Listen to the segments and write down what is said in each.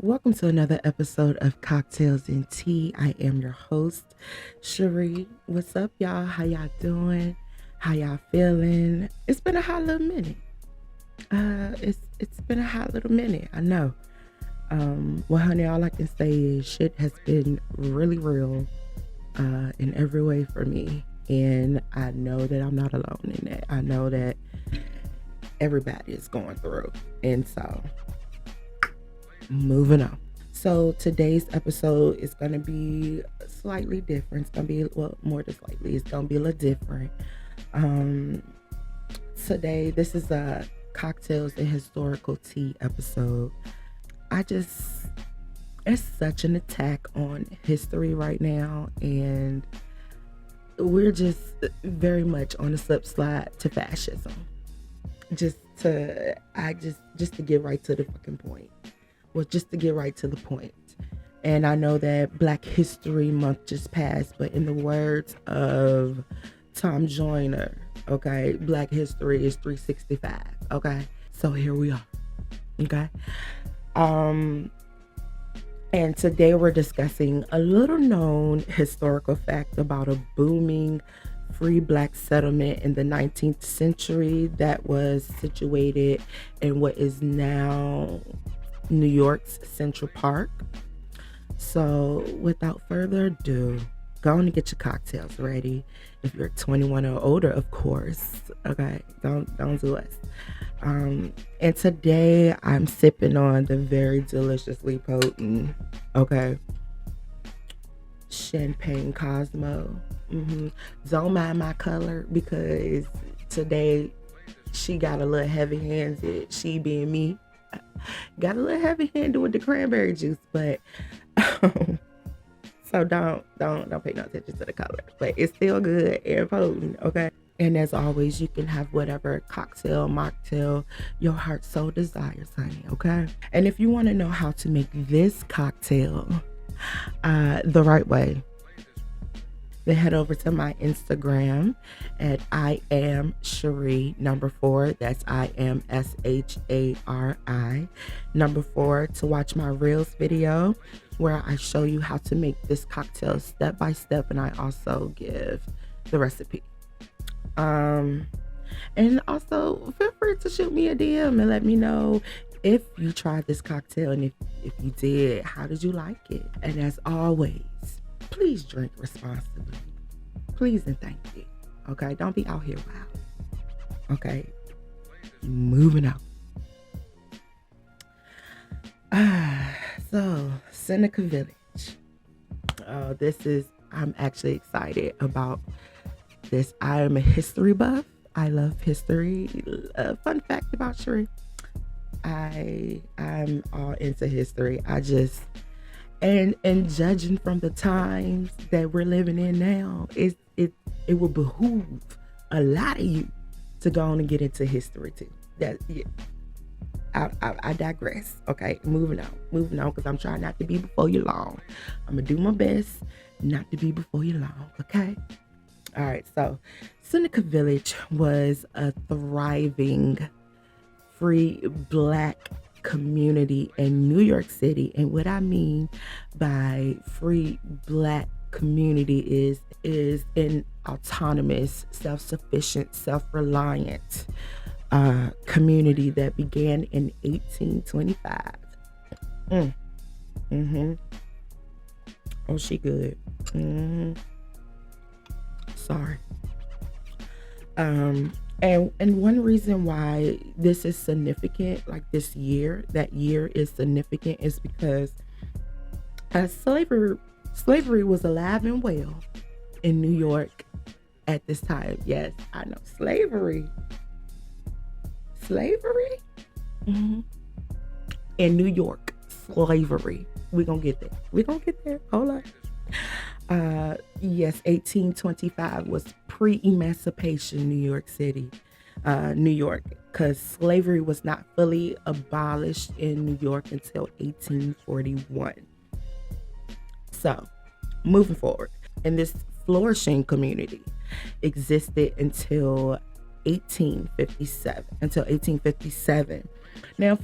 Welcome to another episode of Cocktails and Tea. I am your host, Cherie. What's up, y'all? How y'all doing? How y'all feeling? It's been a hot little minute. It's been a hot little minute. I know. Well, honey, all I can say is shit has been really real, in every way for me, and I know that I'm not alone in that. I know that everybody is going through, and so moving on. So today's episode is going to be slightly different. It's going to be, well, more than slightly, it's going to be a little different. Um, Today, this is a cocktails and historical tea episode. It's such an attack on history right now, and we're just very much on the slip slide to fascism. Just to get right to the fucking point. Well, just to get right to the point. And I know that Black History Month just passed, but in the words of Tom Joyner, okay, Black history is 365, okay? So here we are, okay? And today we're discussing a little known historical fact about a booming free Black settlement in the 19th century that was situated in what is now New York's Central Park. So without further ado, go on and get your cocktails ready. If you're 21 or older, of course. Okay, don't do us. And today I'm sipping on the very deliciously potent, okay, Champagne Cosmo. Don't mind my color because today she got a little heavy-handed. She being me. Got a little heavy-handed with the cranberry juice, but so don't pay no attention to the color. But it's still good and potent, okay? And as always, you can have whatever cocktail, mocktail your heart so desires, honey, okay? And if you want to know how to make this cocktail the right way, then head over to my Instagram at I am Cherie 4. That's I am SHARI 4 to watch my Reels video where I show you how to make this cocktail step by step, and I also give the recipe. And also feel free to shoot me a DM and let me know if you tried this cocktail, and if you did, how did you like it? And as always, please drink responsibly. Please and thank you. Okay? Don't be out here wild. Okay? Moving on. So, Seneca Village. I'm actually excited about this. I am a history buff. I love history. Fun fact about Cherie. I'm all into history. And judging from the times that we're living in now, it will behoove a lot of you to go on and get into history too. I digress. Okay, moving on because I'm trying not to be before you long. I'm gonna do my best not to be before you long. Okay. All right. So, Seneca Village was a thriving free Black community in New York City, and what I mean by free Black community is an autonomous, self-sufficient, self-reliant community that began in 1825. Oh, she good. Sorry. And one reason why this is significant, like that year is significant, is because slavery was alive and well in New York at this time. Yes, I know. Slavery. In New York, slavery. We're gonna get there. Hold on. Yes, 1825 was pre-emancipation New York City, New York, because slavery was not fully abolished in New York until 1841. So, moving forward, and this flourishing community existed until 1857. Now,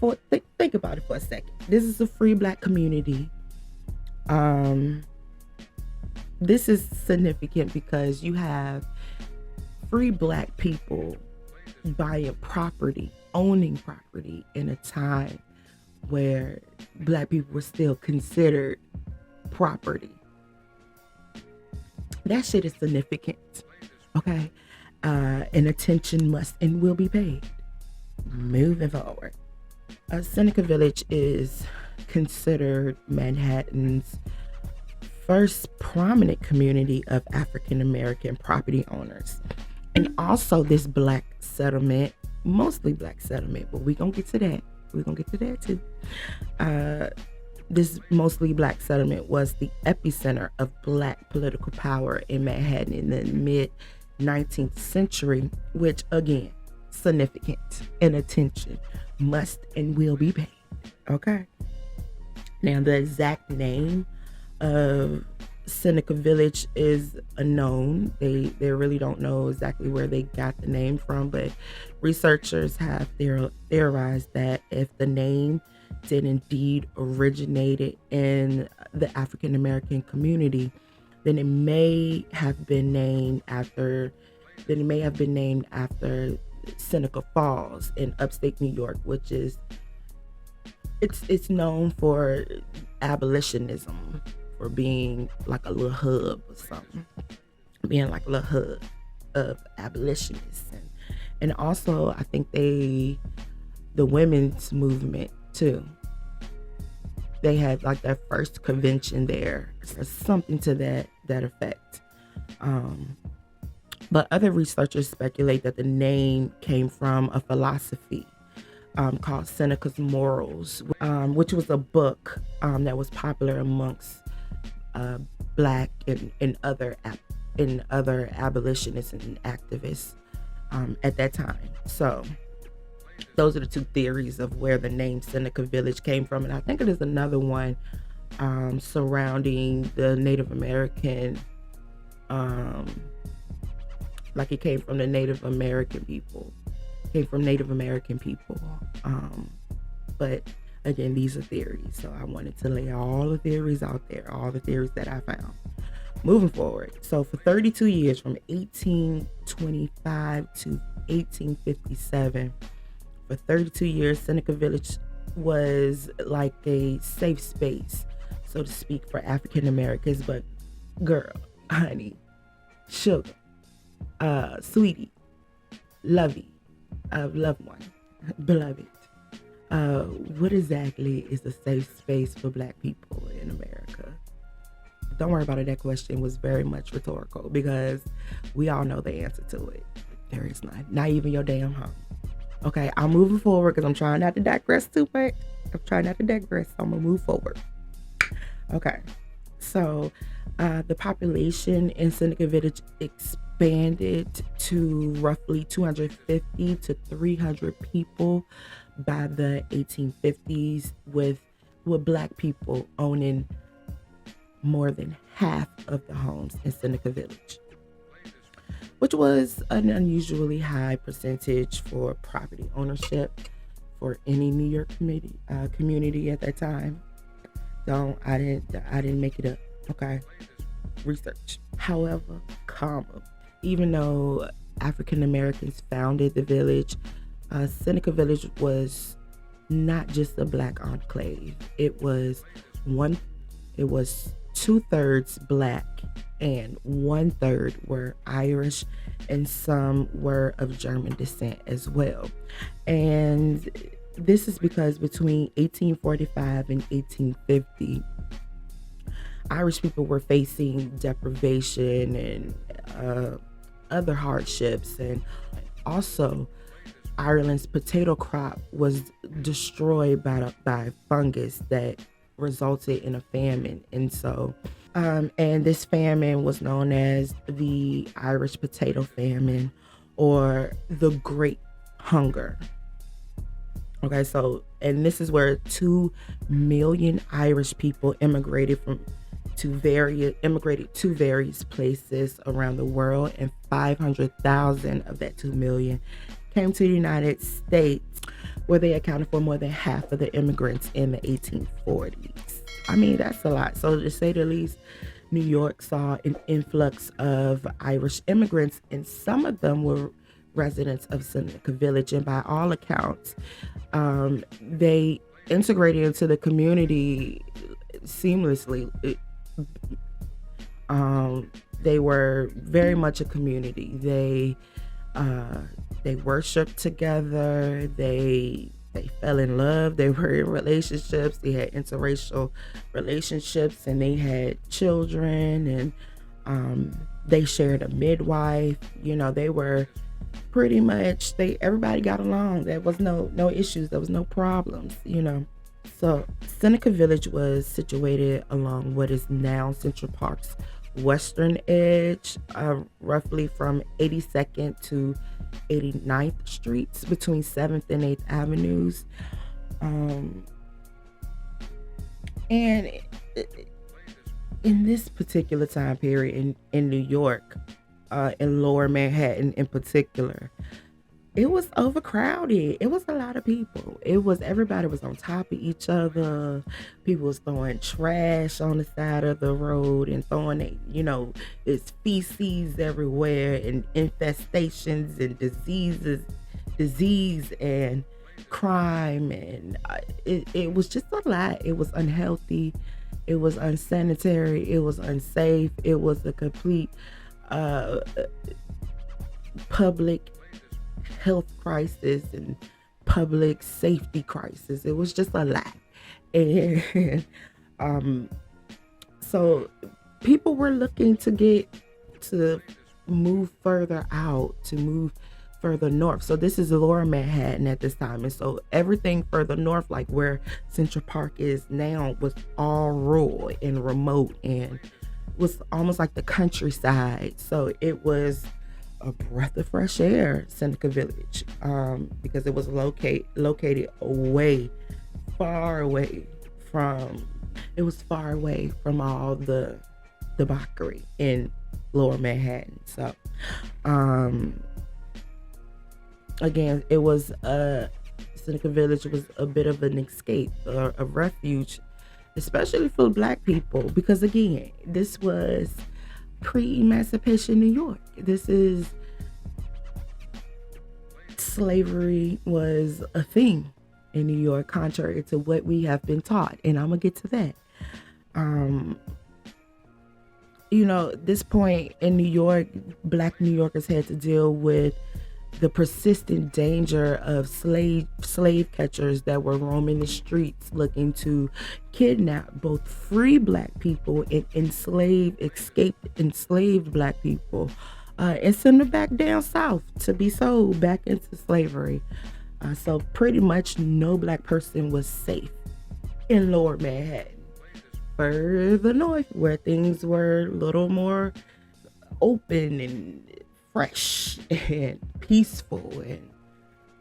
think about it for a second. This is a free black community. Um, this is significant because you have free black people buying property, owning property in a time where black people were still considered property. That shit is significant. Okay. And attention must and will be paid. Moving forward. Seneca Village is considered Manhattan's first prominent community of African American property owners. And also this black settlement, mostly black settlement, but we're going to get to that. We're going to get to that too. This mostly black settlement was the epicenter of black political power in Manhattan in the mid 19th century, which again, significant and attention must and will be paid. Okay. Now, the exact name of Seneca Village is unknown. They really don't know exactly where they got the name from, but researchers have theorized that if the name did indeed originated in the African American community, then it may have been named after Seneca Falls in upstate New York, which is it's known for abolitionism, for being like a little hub or something, being like a little hub of abolitionists, and also I think the women's movement too. They had like their first convention there, or something to that effect. But other researchers speculate that the name came from a philosophy called Seneca's Morals, which was a book that was popular amongst black and other abolitionists and activists at that time. So those are the two theories of where the name Seneca Village came from. And I think it is another one surrounding the Native American, like it came from the Native American people. But again, these are theories. So I wanted to lay all the theories out there, all the theories that I found. Moving forward. So for 32 years, from 1825 to 1857, for 32 years, Seneca Village was like a safe space, so to speak, for African Americans. But girl, honey, sugar, sweetie, lovey, loved one, beloved, what exactly is a safe space for black people in America? Don't worry about it. That question was very much rhetorical because we all know the answer to it. There is not even your damn home. Okay, I'm moving forward because I'm trying not to digress too much. So I'm gonna move forward. Okay, so the population in Seneca Village expanded to roughly 250 to 300 people by the 1850s, with black people owning more than half of the homes in Seneca Village, which was an unusually high percentage for property ownership for any New York community at that time. I didn't make it up. Okay, research. However, even though African Americans founded the village, Seneca Village was not just a black enclave. It was 2/3 black and 1/3 were Irish, and some were of German descent as well. And this is because between 1845 and 1850, Irish people were facing deprivation and other hardships, and also Ireland's potato crop was destroyed by fungus that resulted in a famine. And so and this famine was known as the Irish potato famine, or the Great Hunger. Okay, so, and this is where 2 million Irish people immigrated to various places around the world, and 500,000 of that 2 million came to the United States. where they accounted for more than half of the immigrants in the 1840s. I mean, that's a lot. So, to say the least, New York saw an influx of Irish immigrants, and some of them were residents of Seneca Village. And by all accounts, they integrated into the community seamlessly. They were very much a community. Uh, they worshiped together. They fell in love. They were in relationships. They had interracial relationships, and they had children. And they shared a midwife. You know, they were pretty much everybody got along. There was no issues. There was no problems. You know. So Seneca Village was situated along what is now Central Park's western edge, roughly from 82nd to 89th Streets, between 7th and 8th Avenues. Um, and in this particular time period in New York, in lower Manhattan in particular, it was overcrowded. It was a lot of people. Everybody was on top of each other. People was throwing trash on the side of the road and throwing it, it's feces everywhere and infestations and disease and crime. And it was just a lot. It was unhealthy. It was unsanitary. It was unsafe. It was a complete uh, public health crisis and public safety crisis. It was just a lot. And um, so people were looking to move further out, to move further north. So this is lower Manhattan at this time. And so everything further north, like where Central Park is now, was all rural and remote and was almost like the countryside. So it was a breath of fresh air, Seneca Village, because it was located far away from, far away from all the debauchery in lower Manhattan. So, again, Seneca Village was a bit of an escape, a refuge, especially for Black people, because again, this was pre-emancipation New York. This is slavery was a thing in New York, contrary to what we have been taught, and I'm gonna get to that. Um, this point in New York, Black New Yorkers had to deal with the persistent danger of slave catchers that were roaming the streets looking to kidnap both free Black people and escaped enslaved Black people, and send them back down south to be sold back into slavery. So pretty much no Black person was safe in lower Manhattan. Further north, where things were a little more open and fresh and peaceful and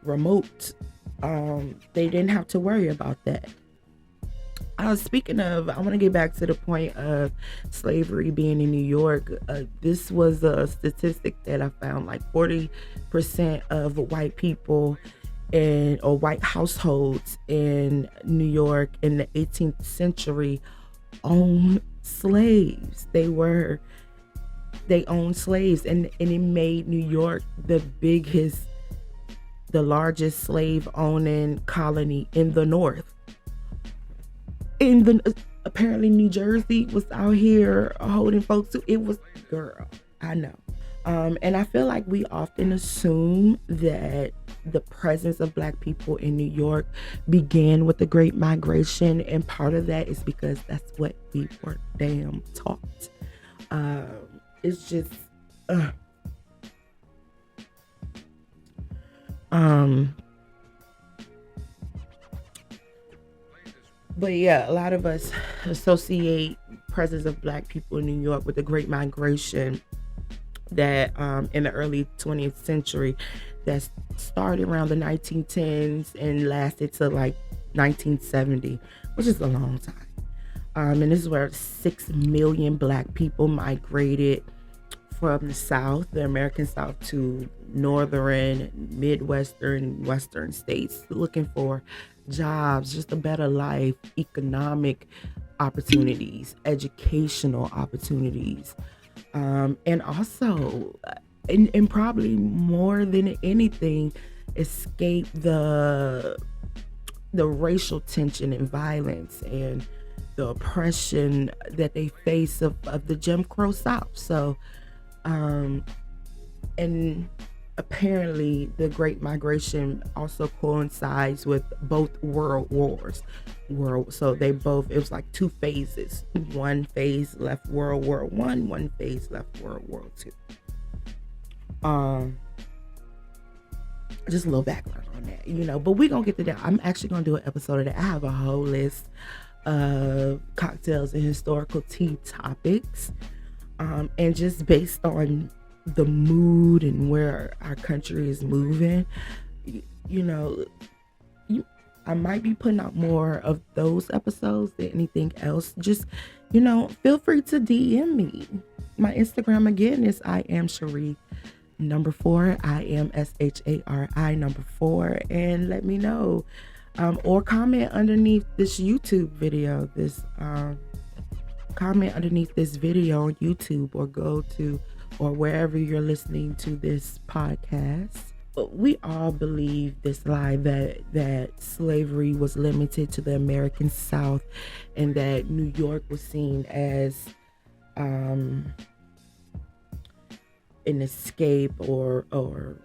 remote, they didn't have to worry about that. Speaking of, I want to get back to the point of slavery being in New York. This was a statistic that I found, like 40% of white people or white households in New York in the 18th century owned slaves. They owned slaves, and it made New York the largest slave owning colony in the North. Apparently New Jersey was out here holding folks too. It was, girl, I know. And I feel like we often assume that the presence of Black people in New York began with the Great Migration, and part of that is because that's what we were damn taught. It's just, but yeah, a lot of us associate presence of Black people in New York with the Great Migration that in the early 20th century that started around the 1910s and lasted to like 1970, which is a long time. And this is where 6 million Black people migrated from the South, the American South, to northern, midwestern, western states, looking for jobs, just a better life, economic opportunities, educational opportunities, and also, and probably more than anything, escape the racial tension and violence and the oppression that they face of the Jim Crow South. So, um, and apparently, the Great Migration also coincides with both world wars. So they both, it was like two phases. One phase left World War One phase left World War Two. Um, just a little background on that, but we're gonna get to that. I'm actually gonna do an episode of that. I have a whole list of cocktails and historical tea topics, and just based on the mood and where our country is moving, you know I might be putting out more of those episodes than anything else. Just, feel free to DM me. My Instagram again is I am Cherie number 4. I am SHARI number 4, and let me know, or comment underneath this YouTube video. Comment underneath this video on YouTube, or go to, or wherever you're listening to this podcast. But we all believe this lie that slavery was limited to the American South, and that New York was seen as an escape or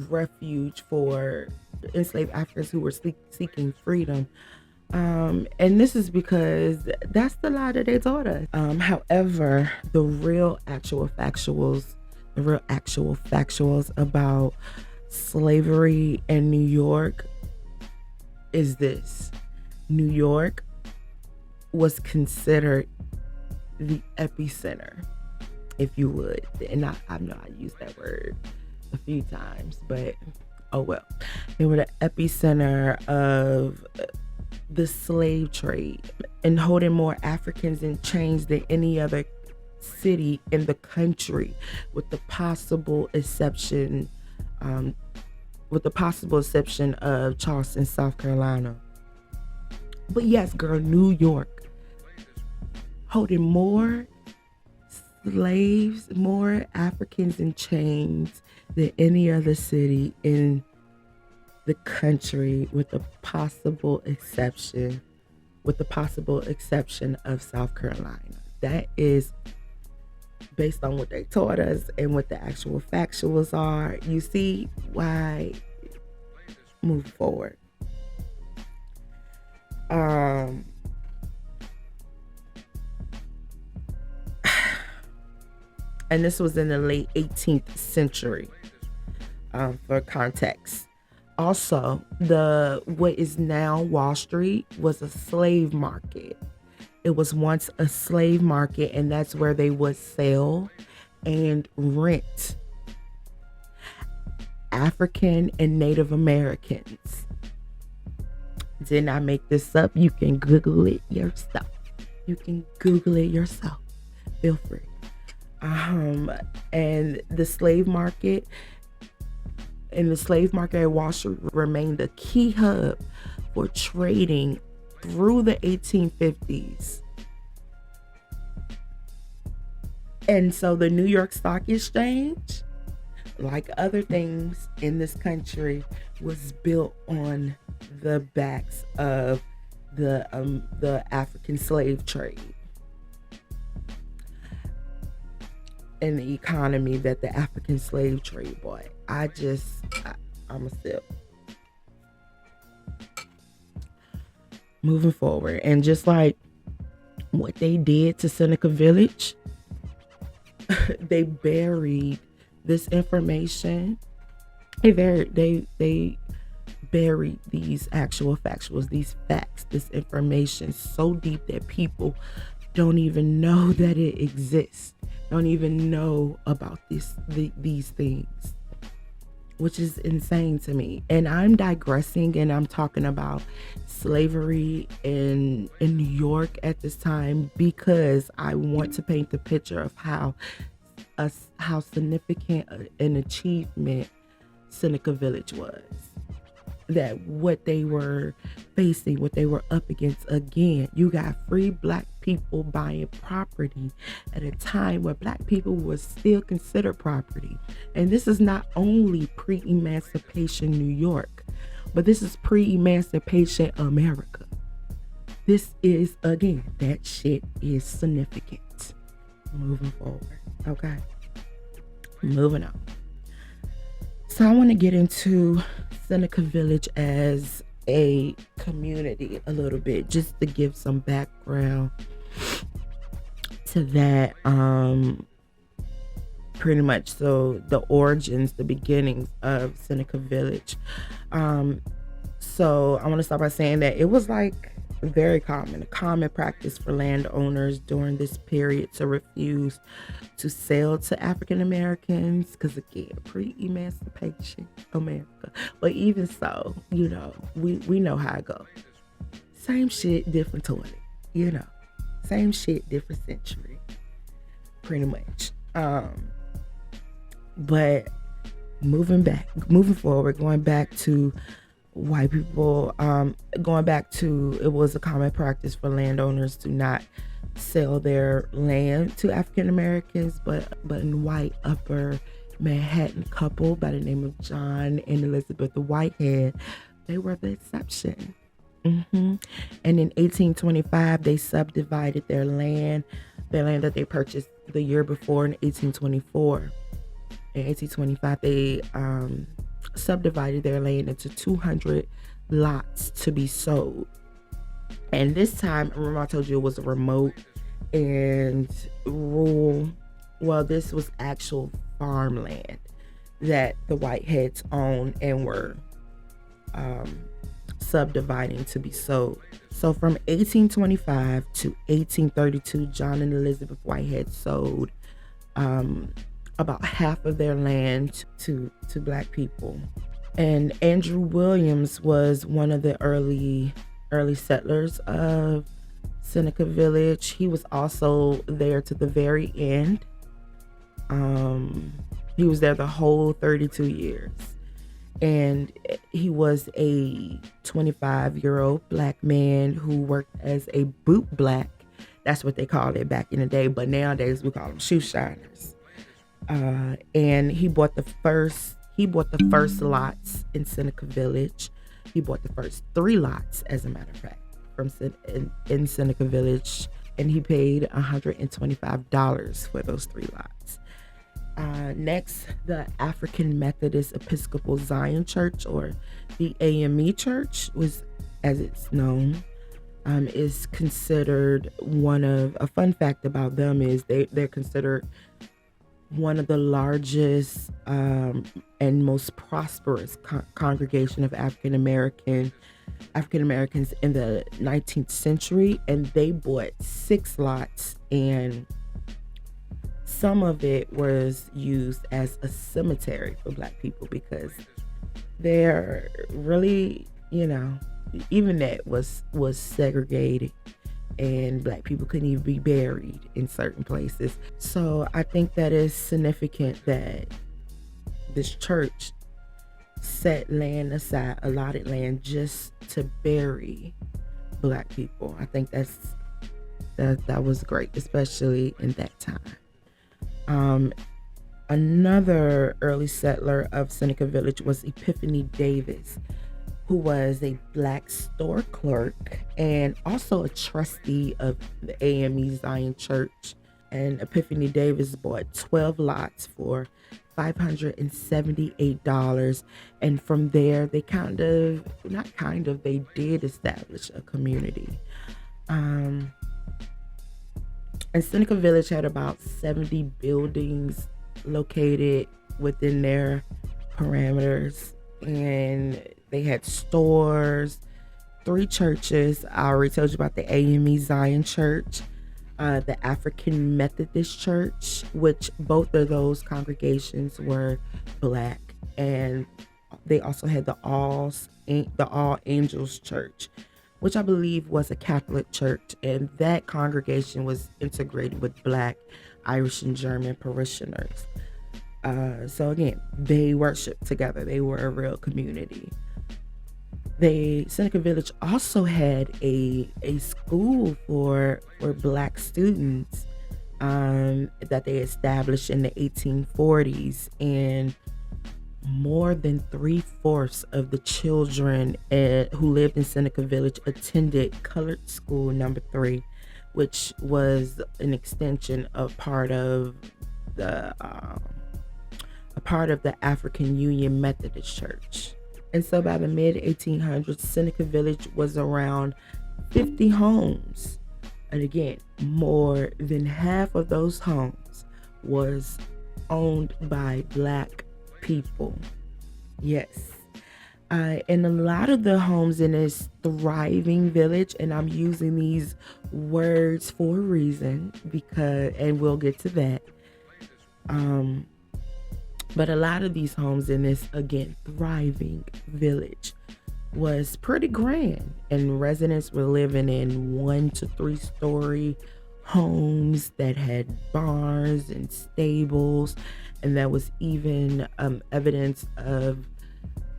refuge for enslaved Africans who were seeking freedom. And this is because that's the lie that they taught us. However, the real actual factuals about slavery in New York is this: New York was considered the epicenter, if you would. And I know I used that word a few times, but oh well. They were the epicenter of the slave trade, and holding more Africans in chains than any other city in the country, with the possible exception of Charleston, South Carolina. But yes, girl, New York holding more slaves, more Africans in chains than any other city in the country, with the possible exception of South Carolina. That is based on what they taught us and what the actual factuals are. You see why move forward. And this was in the late 18th century, for context. Also, what is now Wall Street was a slave market. It was once a slave market, and that's where they would sell and rent African and Native Americans. Did not make this up. You can Google it yourself. Feel free. And the slave market at Wall Street remained a key hub for trading through the 1850s. And so the New York Stock Exchange, like other things in this country, was built on the backs of the African slave trade and the economy that the African slave trade brought. I'm a sip. Moving forward, and just like what they did to Seneca Village, they buried this information. They buried these actual factuals, these facts, this information so deep that people don't even know that it exists, don't even know about these things, which is insane to me. And I'm digressing, and I'm talking about slavery in New York at this time because I want to paint the picture of how how significant an achievement Seneca Village was. That what they were facing, what they were up against again. You got free black people buying property at a time where black people was still considered property. And this is not only pre-emancipation New York, but this is pre-emancipation America. This is, again, that shit is significant. Moving forward. Okay. Moving on. So I want to get into Seneca Village as a community a little bit, just to give some background to that. Pretty much, so the origins, the beginnings of Seneca Village. So I want to start by saying that it was like very common, a common practice for landowners during this period to refuse to sell to African Americans, because again, pre-emancipation America. But even so, you know, we know how it goes. Same shit, different toilet. You know, same shit, different century. Pretty much. But moving forward, going back to white people, going back to, it was a common practice for landowners to not sell their land to African Americans, but in white upper Manhattan couple by the name of John and Elizabeth Whitehead, they were the exception. And in 1825, they subdivided their land that they purchased the year before in 1824. In 1825, they subdivided their land into 200 lots to be sold. And this time, remember I told you it was a remote and rural. Well, this was actual farmland that the Whiteheads owned and were subdividing to be sold. So from 1825 to 1832, John and Elizabeth Whitehead sold about half of their land to black people. And Andrew Williams was one of the early settlers of Seneca Village. He was also there to the very end. He was there the whole 32 years. And he was a 25-year-old black man who worked as a boot black. That's what they called it back in the day, but nowadays we call them shoe shiners. And he bought the first lots in Seneca Village. He bought the first 3 lots, as a matter of fact, in Seneca Village, and he paid $125 for those 3 lots. Next, the African Methodist Episcopal Zion Church, or the AME Church, was, as it's known, is considered a fun fact about them is they're considered one of the largest and most prosperous congregation of African Americans in the 19th century, and they bought 6 lots, and some of it was used as a cemetery for black people, because they're really, even that was segregated, and black people couldn't even be buried in certain places. So I think that is significant that this church set land aside, allotted land just to bury black people. I think that was great, especially in that time. Another early settler of Seneca Village was Epiphany Davis, who was a black store clerk and also a trustee of the AME Zion Church. And Epiphany Davis bought 12 lots for $578. And from there, they did establish a community. And Seneca Village had about 70 buildings located within their parameters. And they had stores, 3 churches. I already told you about the AME Zion Church, the African Methodist Church, which both of those congregations were black. And they also had the All Angels Church, which I believe was a Catholic church, and that congregation was integrated with Black, Irish, and German parishioners. So again, they worshiped together. They were a real community. Seneca Village also had a school for Black students, that they established in the 1840s, and more than three-fourths of the children who lived in Seneca Village attended Colored School Number 3, which was an extension of the a part of the African Union Methodist Church. And so by the mid 1800s, Seneca Village was around 50 homes. And again, more than half of those homes was owned by Black people. Yes. And a lot of the homes in this thriving village, and I'm using these words for a reason, and we'll get to that. But a lot of these homes in this, again, thriving village was pretty grand, and residents were living in 1 to 3 story homes that had barns and stables, and there was even evidence of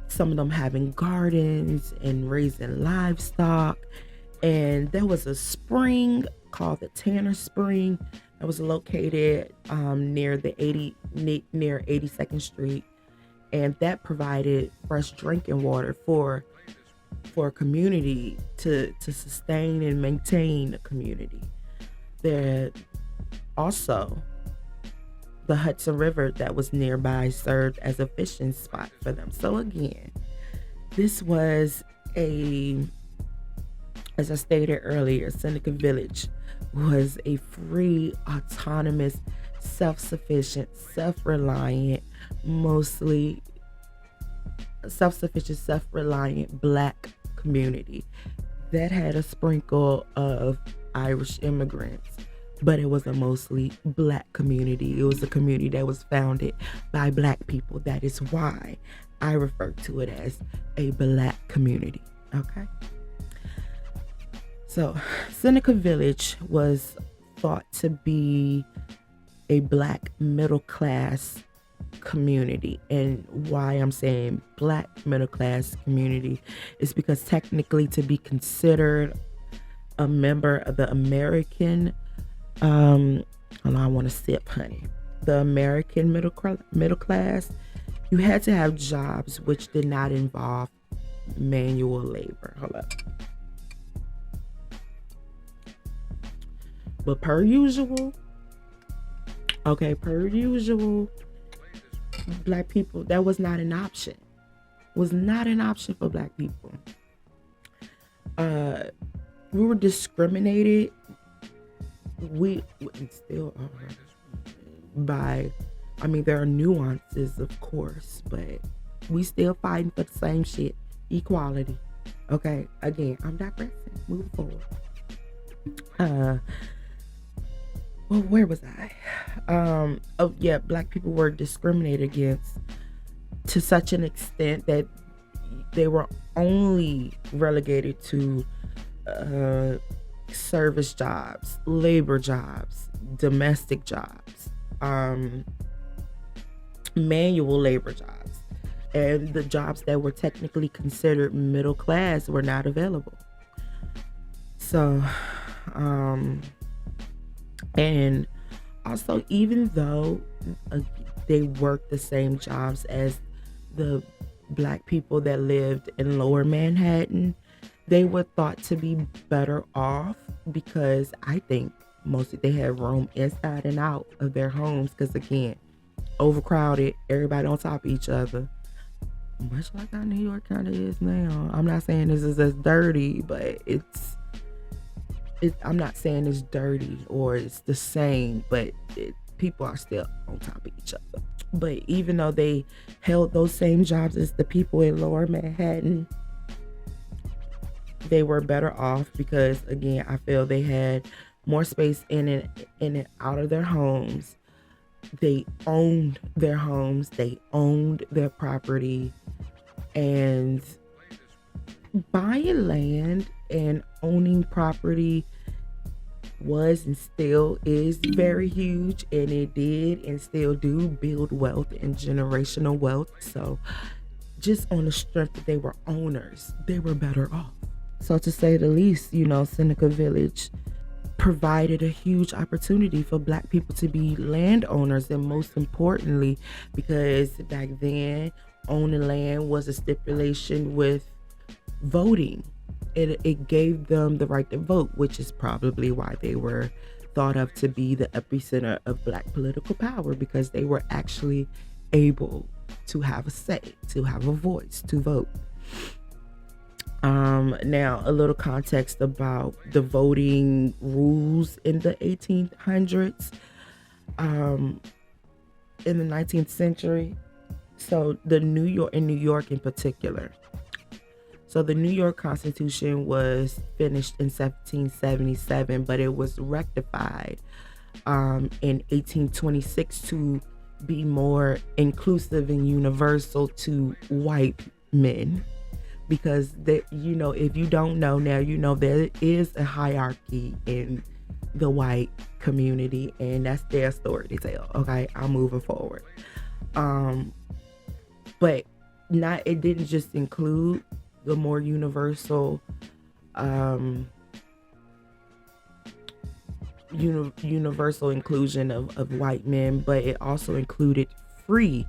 some of them having gardens and raising livestock. And there was a spring called the Tanner Spring that was located near 82nd Street, and that provided fresh drinking water for a community to sustain and maintain a community. There also, the Hudson River that was nearby served as a fishing spot for them. So again, this was as I stated earlier, Seneca Village was a free, autonomous, self-sufficient, self-reliant, mostly self-sufficient, self-reliant Black community that had a sprinkle of Irish immigrants, but it was a mostly Black community. It was a community that was founded by Black people. That is why I refer to it as a Black community. Okay. So Seneca Village was thought to be a Black middle class community. And why I'm saying Black middle class community is because technically, to be considered a member of the American, I want to sip, honey. The American middle class, you had to have jobs which did not involve manual labor. Hold up. But per usual, Black people, that was not an option. Was not an option for Black people. We were discriminated. We still are by. I mean, there are nuances, of course, but we still fighting for the same shit. Equality. Okay. Again, I'm digressing. Moving forward. Well, where was I? Oh yeah, Black people were discriminated against to such an extent that they were only relegated to service jobs, labor jobs, domestic jobs, manual labor jobs, and the jobs that were technically considered middle class were not available. So, and also, even though they worked the same jobs as the Black people that lived in Lower Manhattan, they were thought to be better off because I think mostly they had room inside and out of their homes, because again, overcrowded, everybody on top of each other, much like how New York kind of is now. I'm not saying this is as dirty, but I'm not saying it's dirty or it's the same, but people are still on top of each other. But even though they held those same jobs as the people in Lower Manhattan, they were better off because, again, I feel they had more space in and out of their homes. They owned their homes. They owned their property. And buying land and owning property was and still is very huge, and it did and still do build wealth and generational wealth. So just on the strength that they were owners, they were better off. So to say the least, Seneca Village provided a huge opportunity for black people to be landowners, and most importantly, because back then owning land was a stipulation with voting. It gave them the right to vote, which is probably why they were thought of to be the epicenter of black political power, because they were actually able to have a say, to have a voice, to vote. Now, a little context about the voting rules in the 1800s, in the 19th century. So in New York in particular. So the New York Constitution was finished in 1777, but it was rectified in 1826 to be more inclusive and universal to white men. Because if you don't know now, there is a hierarchy in the white community, and that's their story to tell. Okay, I'm moving forward. But it didn't just include the more universal universal inclusion of white men, but it also included free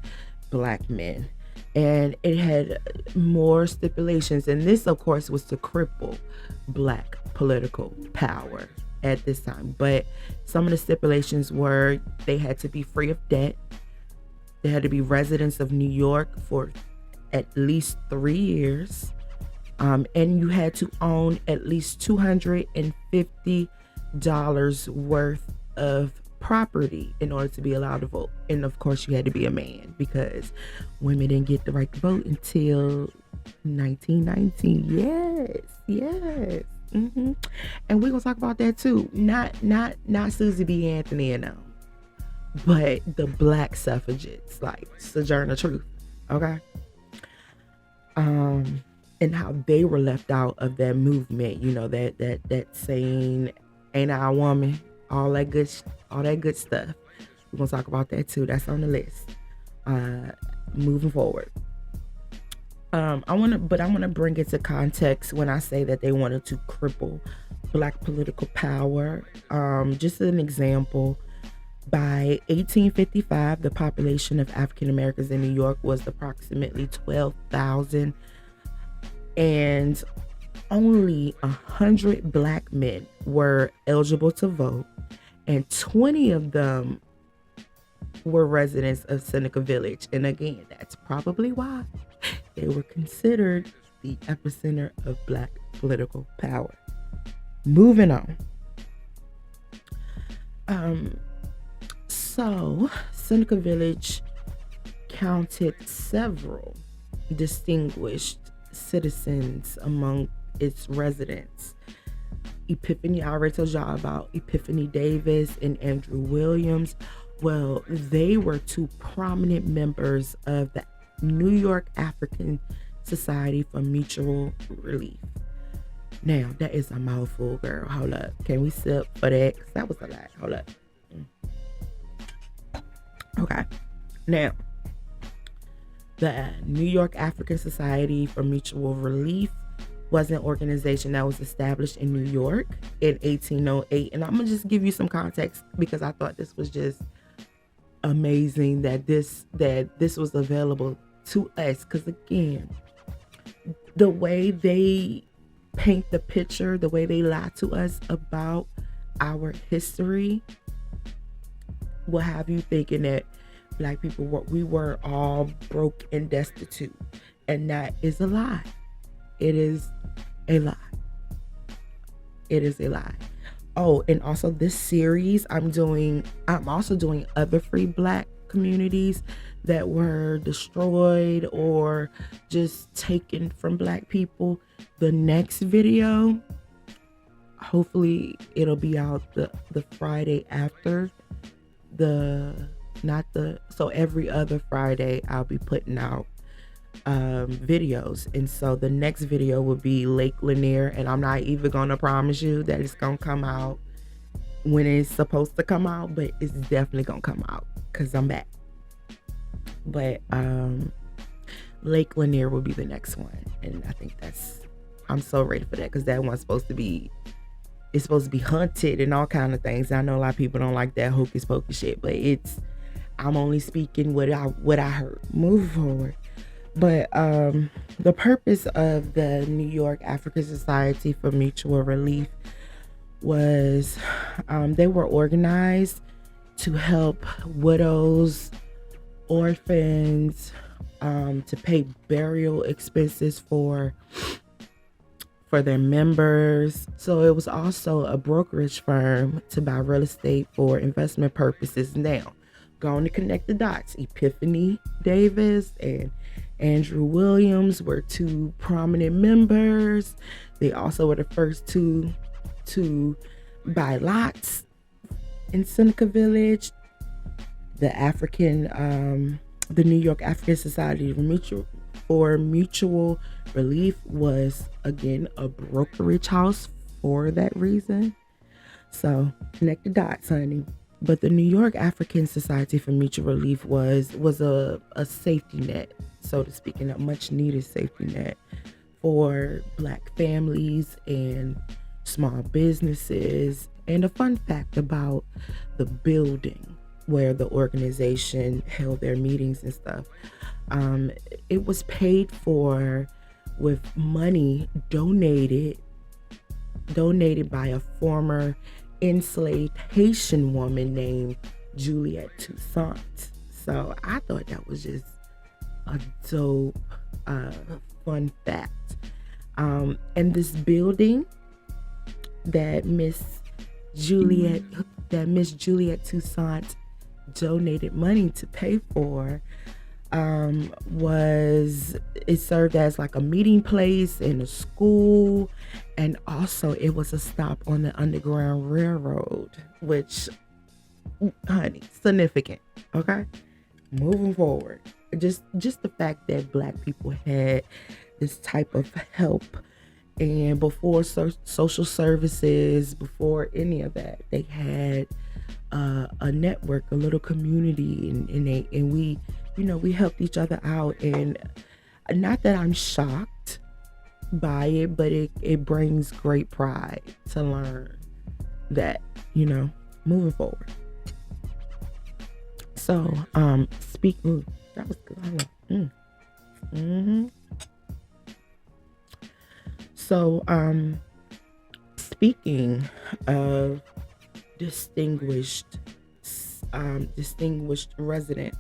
black men. And it had more stipulations, and this of course was to cripple black political power at this time. But some of the stipulations were they had to be free of debt, they had to be residents of New York for at least 3 years, and you had to own at least $250 worth of property in order to be allowed to vote. And of course you had to be a man, because women didn't get the right to vote until 1919. Yes. And we're gonna talk about that too. Not Susie B. Anthony and them, but the black suffragettes like Sojourner Truth. Okay. And how they were left out of that movement, that saying, ain't I a woman, all that good stuff. We're gonna talk about that too. That's on the list. Moving forward. I wanna bring it to context when I say that they wanted to cripple black political power. Just an example, by 1855, the population of African Americans in New York was approximately 12,000, and only 100 black men were eligible to vote, and 20 of them were residents of Seneca Village. And again, that's probably why they were considered the epicenter of black political power. Moving on. So Seneca Village counted several distinguished citizens among its residents. Epiphany, I already told y'all about Epiphany Davis and Andrew Williams. Well, they were two prominent members of the New York African Society for Mutual Relief. Now, that is a mouthful, girl. Hold up. Can we sip for that? 'Cause that was a lot. Hold up. Okay. Now, the New York African Society for Mutual Relief was an organization that was established in New York in 1808. And I'm going to just give you some context, because I thought this was just amazing that this was available to us. Because again, the way they paint the picture, the way they lie to us about our history, will have you thinking that black people we were all broke and destitute, and that is a lie. It is a lie. It is a lie. Oh, and also this series I'm also doing other free black communities that were destroyed or just taken from black people. The next video, hopefully it'll be out the Friday after so every other Friday I'll be putting out videos. And so the next video will be Lake Lanier, and I'm not even gonna promise you that it's gonna come out when it's supposed to come out, but it's definitely gonna come out because I'm back. But Lake Lanier will be the next one, and I think I'm so ready for that because that one's supposed to be haunted and all kind of things. I know a lot of people don't like that hocus pocus shit, but I'm only speaking what I heard. Move forward. But the purpose of the New York African Society for Mutual Relief was they were organized to help widows, orphans, to pay burial expenses for their members. So it was also a brokerage firm to buy real estate for investment purposes. Now, going to connect the dots. Epiphany Davis and Andrew Williams were two prominent members. They also were the first two to buy lots in Seneca Village. The New York African Society for Mutual Relief was again a brokerage house for that reason. So connect the dots, honey. But the New York African Society for Mutual Relief was a safety net, so to speak, and a much needed safety net for Black families and small businesses. And a fun fact about the building where the organization held their meetings and stuff, it was paid for with money donated by a former enslaved Haitian woman named Juliette Toussaint. So I thought that was just a dope fun fact. And this building that Miss Juliette Toussaint donated money to pay for it served as like a meeting place and a school, and also it was a stop on the Underground Railroad, which, honey, significant. Okay, moving forward, just the fact that Black people had this type of help, and before social services, before any of that, they had a network, a little community, and we helped each other out. And not that I'm shocked by it, but it brings great pride to learn that, moving forward. So speaking, that was good. So speaking of distinguished residents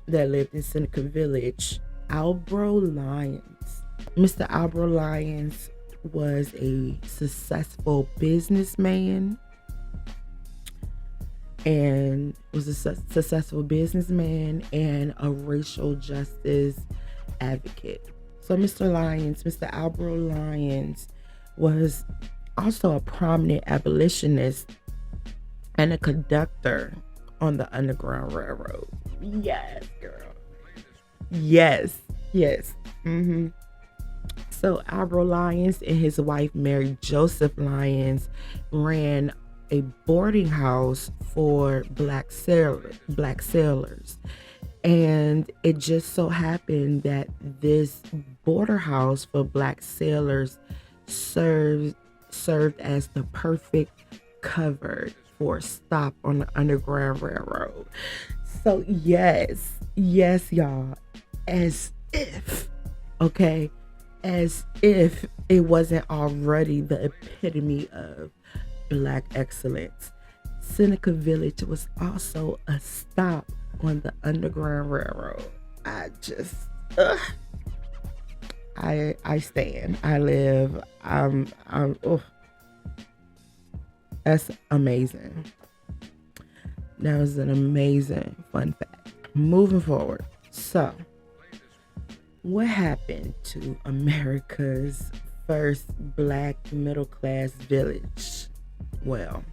that lived in Seneca Village, Albro Lyons. Mr. Albro Lyons was a successful businessman and a racial justice advocate. So Mr. Albro Lyons was also a prominent abolitionist and a conductor on the Underground Railroad. Yes, girl. Yes. So Albro Lyons and his wife, Mary Joseph Lyons, ran a boarding house for black sailors. And it just so happened that this border house for Black sailors served as the perfect cover for a stop on the Underground Railroad. So yes, y'all, as if it wasn't already the epitome of Black excellence, Seneca Village was also a stop on the Underground Railroad. I stand. I live. That's amazing. That was an amazing fun fact. Moving forward. So, what happened to America's first Black middle class village? Well,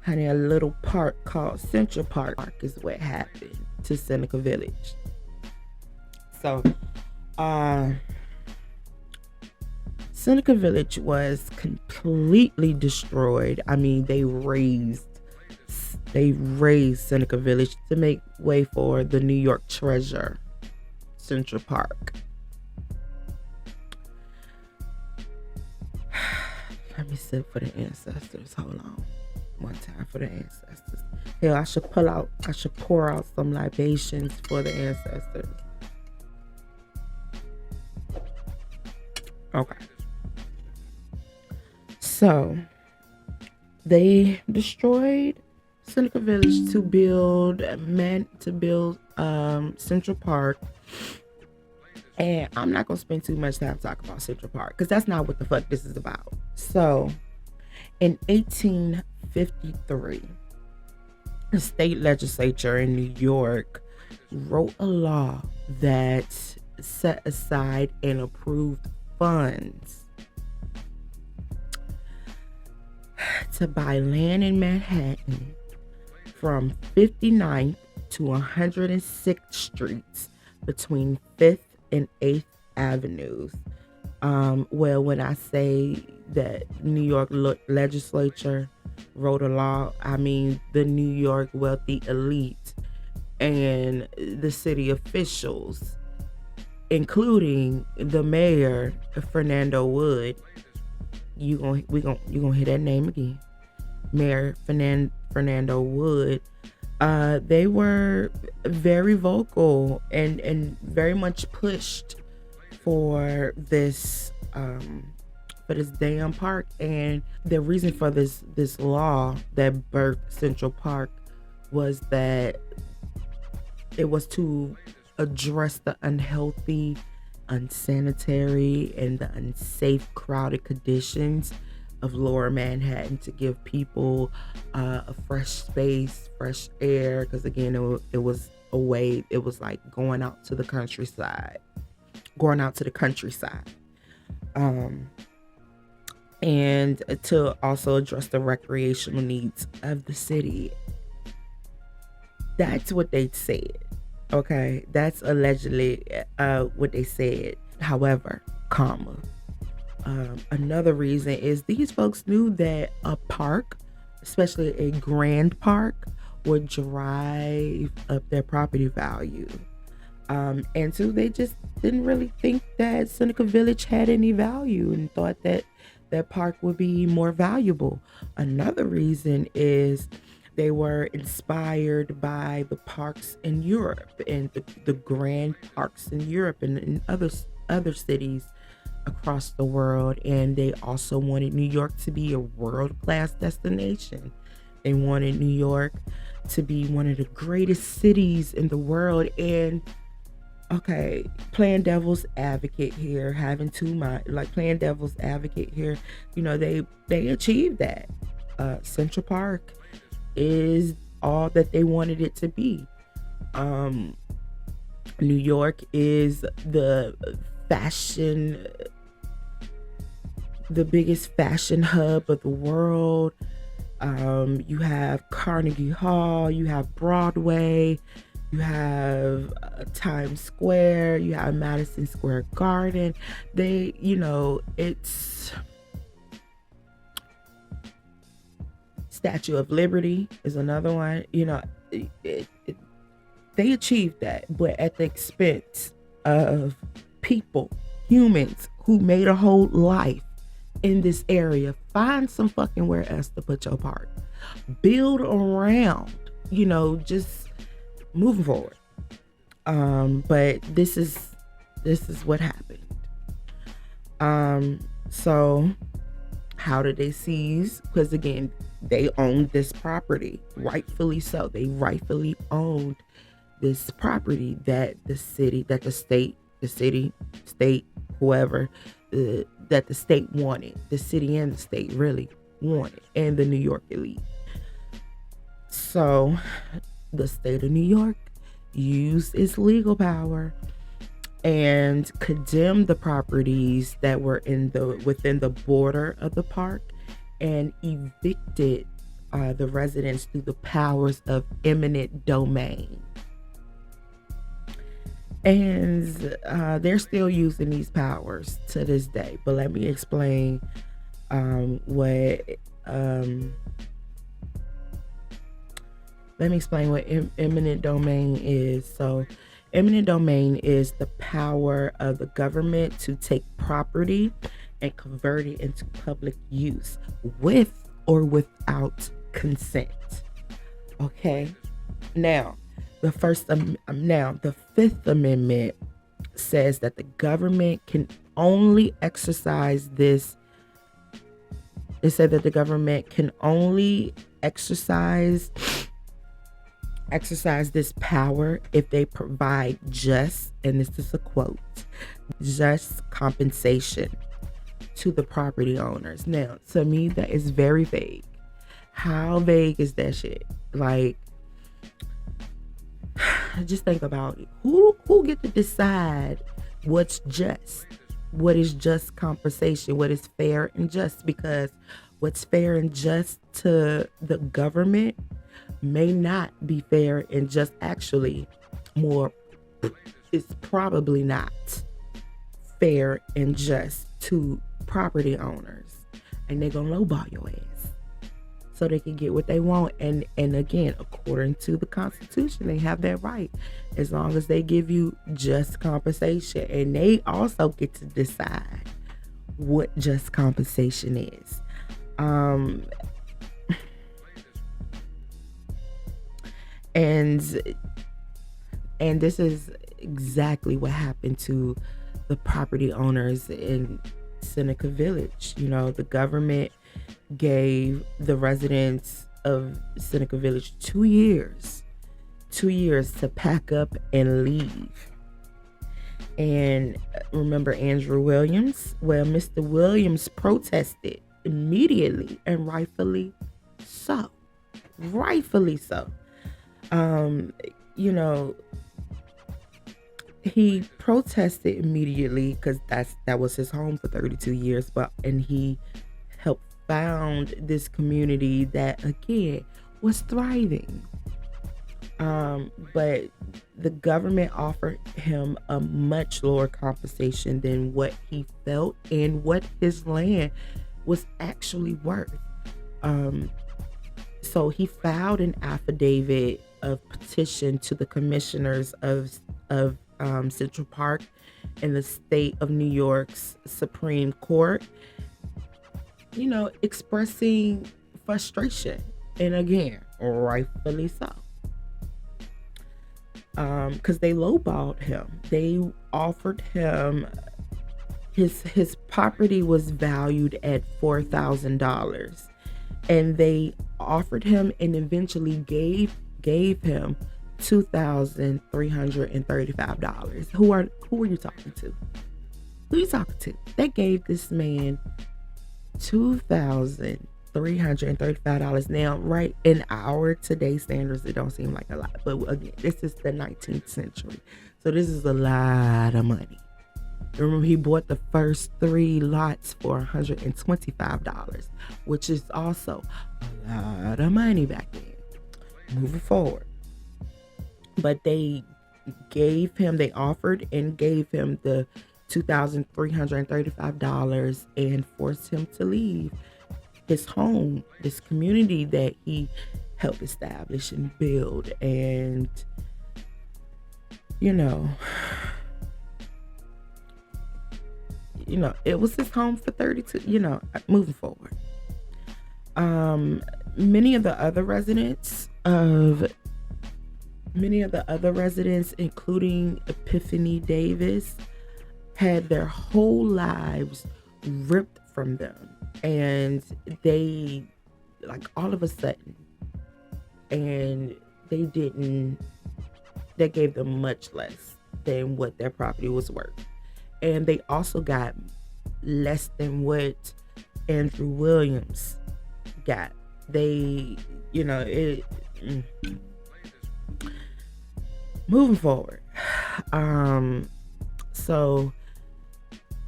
honey, a little park called Central Park is what happened to Seneca Village. So, uh, Seneca Village was completely destroyed. I mean, they razed Seneca Village to make way for the New York Treasure, Central Park. Let me sit for the ancestors. Hold on. One time for the ancestors. Hell, I should pour out some libations for the ancestors. Okay. So they destroyed Seneca Village to build Central Park. And I'm not gonna spend too much time talking about Central Park because that's not what the fuck this is about. So in 1853, the state legislature in New York wrote a law that set aside and approved funds to buy land in Manhattan from 59th to 106th Streets between 5th and 8th Avenues. Well, when I say that New York legislature wrote a law, I mean the New York wealthy elite and the city officials, including the mayor, Fernando Wood. You gonna hear that name again, Mayor Fernando Wood. They were very vocal and very much pushed for this damn park. And the reason for this law that birthed Central Park was that it was to address the unhealthy, unsanitary, and the unsafe crowded conditions of lower Manhattan, to give people a fresh space, fresh air. Because again, it was a way, it was like going out to the countryside. And to also address the recreational needs of the city. That's what they said. Okay, that's allegedly what they said. However, another reason is these folks knew that a park, especially a grand park, would drive up their property value. And so they just didn't really think that Seneca Village had any value and thought that that park would be more valuable. Another reason is they were inspired by the parks in Europe and the grand parks in Europe and in other cities across the world. And they also wanted New York to be a world-class destination. They wanted New York to be one of the greatest cities in the world. And okay, playing devil's advocate here, having too much, like playing devil's advocate here, they achieved that. Central Park is all that they wanted it to be. New York is the biggest fashion hub of the world. You have Carnegie Hall, you have Broadway, you have Times Square, you have Madison Square Garden. It's Statue of Liberty is another one. They achieved that, but at the expense of people, humans who made a whole life in this area. Find some fucking where else to put your park. Build around, just moving forward. But this is what happened. So how did they seize? Because again, they owned this property, rightfully so. They rightfully owned this property that the state, whoever, that the state wanted, the city and the state really wanted, and the New York elite. So the state of New York used its legal power and condemned the properties that were within the border of the park, and evicted the residents through the powers of eminent domain. And they're still using these powers to this day. But let me explain what um, eminent domain is. So, eminent domain is the power of the government to take property and convert it into public use with or without consent. Okay. Now, the Fifth Amendment says that the government can only exercise this. It said that the government can only exercise this power if they provide just, and this is a quote, just compensation to the property owners. Now, to me, that is very vague. How vague is that shit? Like, just think about it. Who get to decide what's just? What is just compensation? What is fair and just? Because what's fair and just to the government may not be fair and just. Actually, more, it's probably not fair and just to property owners, and they're gonna lowball your ass so they can get what they want. And again, according to the Constitution, they have that right as long as they give you just compensation, and they also get to decide what just compensation is. And this is exactly what happened to the property owners in Seneca Village. You know, the government gave the residents of Seneca Village 2 years to pack up and leave. And remember Andrew Williams? Well, Mr. Williams protested immediately, and rightfully so. You know, he protested immediately because that was his home for 32 years, and he helped found this community that again was thriving. But the government offered him a much lower compensation than what he felt and what his land was actually worth. So he filed an affidavit of petition to the commissioners of Central Park in the state of New York's Supreme Court, you know, expressing frustration, and again, rightfully so. Because they lowballed him. They offered him his property was valued at $4,000, and they offered him and eventually gave him $2,335. Who are you talking to? Who are you talking to? They gave this man $2,335. Now, right, in our today's standards, it don't seem like a lot, but again, this is the 19th century, so this is a lot of money. Remember, he bought the first 3 lots for $125, which is also a lot of money back then. Moving forward, but they offered and gave him the $2,335 and forced him to leave his home, this community that he helped establish and build. And you know, it was his home for 32, moving forward. Many of the other residents, including Epiphany Davis, had their whole lives ripped from them, and they, like, all of a sudden, and they gave them much less than what their property was worth. And they also got less than what Andrew Williams got. Moving forward. So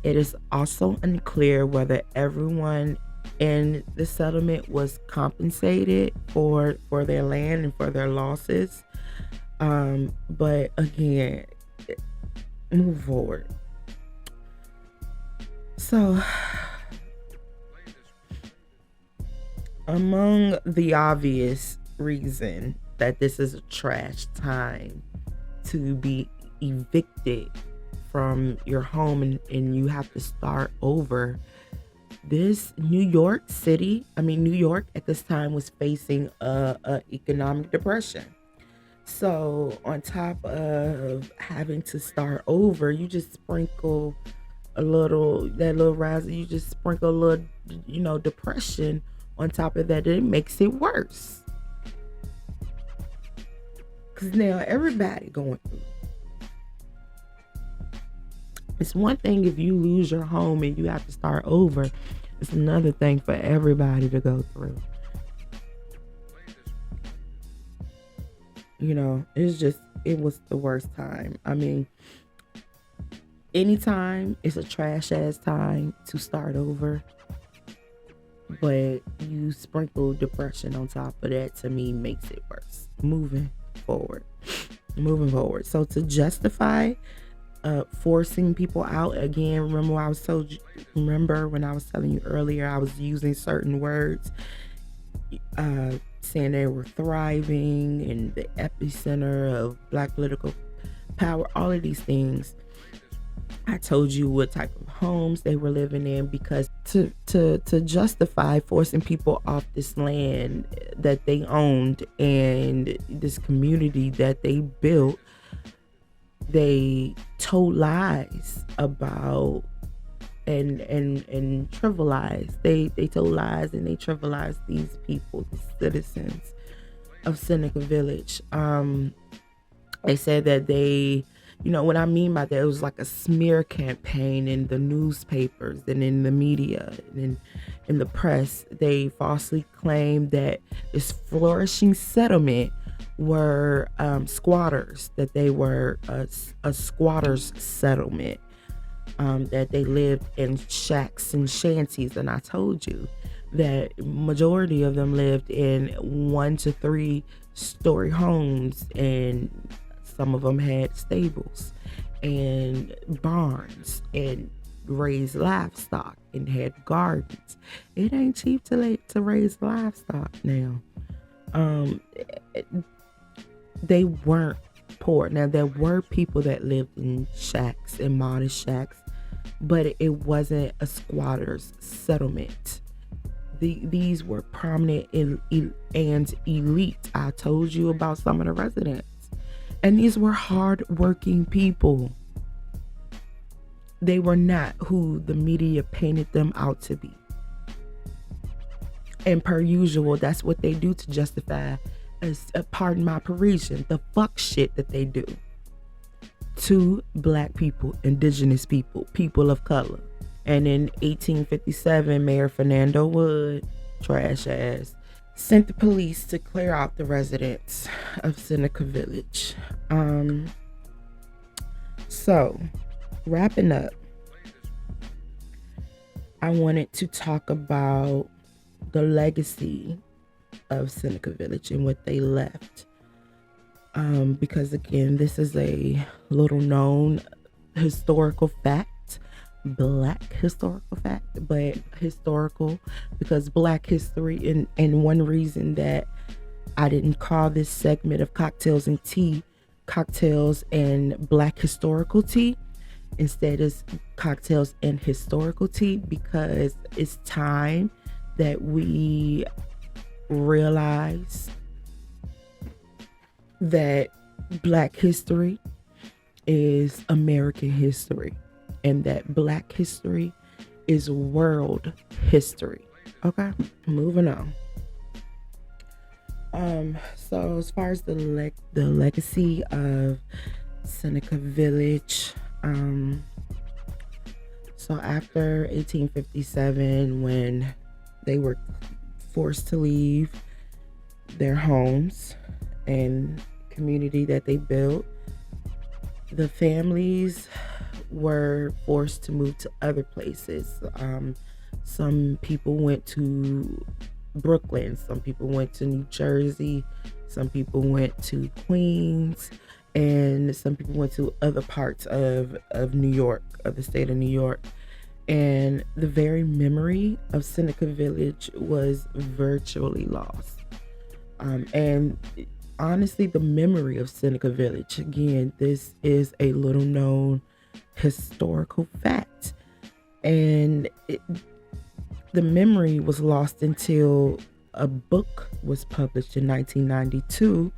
it is also unclear whether everyone in the settlement was compensated for their land and for their losses. But again, move forward. So, among the obvious reason that this is a trash time to be evicted from your home and you have to start over, this New York at this time was facing a economic depression. So on top of having to start over, you just sprinkle that little rise, you just sprinkle a little, depression on top of that. It makes it worse. Cause now everybody going through. It's one thing if you lose your home and you have to start over. It's another thing for everybody to go through. It was the worst time. I mean, anytime it's a trash ass time to start over, but you sprinkle depression on top of that, to me, makes it worse. Forward. Moving forward. So to justify forcing people out again, remember when I was telling you earlier, I was using certain words, saying they were thriving in the epicenter of Black political power, all of these things. I told you what type of homes they were living in, because to justify forcing people off this land that they owned and this community that they built, they told lies about and trivialized. They told lies and they trivialized these people, the citizens of Seneca Village. They said that what I mean by that, it was like a smear campaign in the newspapers and in the media and in the press. They falsely claimed that this flourishing settlement were squatters, that they were a squatters settlement, that they lived in shacks and shanties. And I told you that majority of them lived in 1 to 3 story homes, and some of them had stables and barns and raised livestock and had gardens. It ain't cheap to raise livestock now. They weren't poor. Now, there were people that lived in shacks and modest shacks, but it wasn't a squatter's settlement. These were prominent and elite. I told you about some of the residents. And these were hard-working people. They were not who the media painted them out to be. And per usual, that's what they do to justify, pardon my Parisian, the fuck shit that they do to Black people, indigenous people, people of color. And in 1857, Mayor Fernando Wood, trash ass, sent the police to clear out the residents of Seneca Village. So, wrapping up, I wanted to talk about the legacy of Seneca Village and what they left. Because again, this is a little known historical fact, Black historical fact, but historical because Black history, and one reason that I didn't call this segment of cocktails and tea, cocktails and Black historical tea, instead is cocktails and historical tea, because it's time that we realize that Black history is American history and that Black history is world history. Okay, moving on. So as far as the legacy of Seneca Village, so after 1857, when they were forced to leave their homes and community that they built, the families were forced to move to other places. Some people went to Brooklyn, some people went to New Jersey, some people went to Queens, and some people went to other parts of New York, of the state of New York. And the very memory of Seneca Village was virtually lost. And honestly, the memory of Seneca Village, again, this is a little known historical fact. And the memory was lost until a book was published in 1992.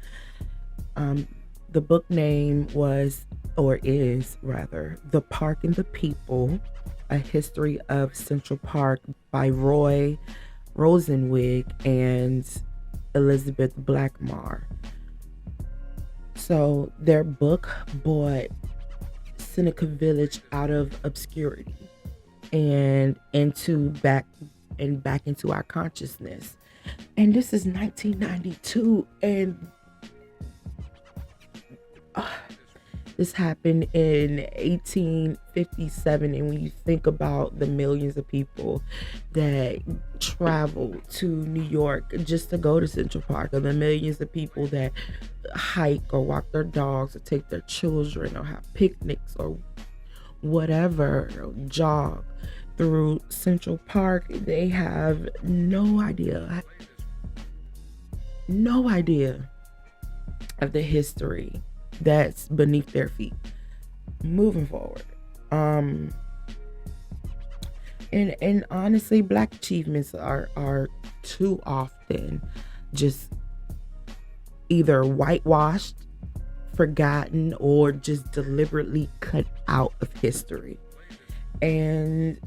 Um, the book name was, or is rather, The Park and the People, A History of Central Park by Roy Rosenwig and Elizabeth Blackmar. So their book brought Seneca Village out of obscurity and back into our consciousness. And this is 1992, and uh, this happened in 1857. And when you think about the millions of people that travel to New York just to go to Central Park, or the millions of people that hike or walk their dogs or take their children or have picnics or whatever, or jog through Central Park, they have no idea of the history that's beneath their feet. Moving forward, and honestly, Black achievements are too often just either whitewashed, forgotten, or just deliberately cut out of history. And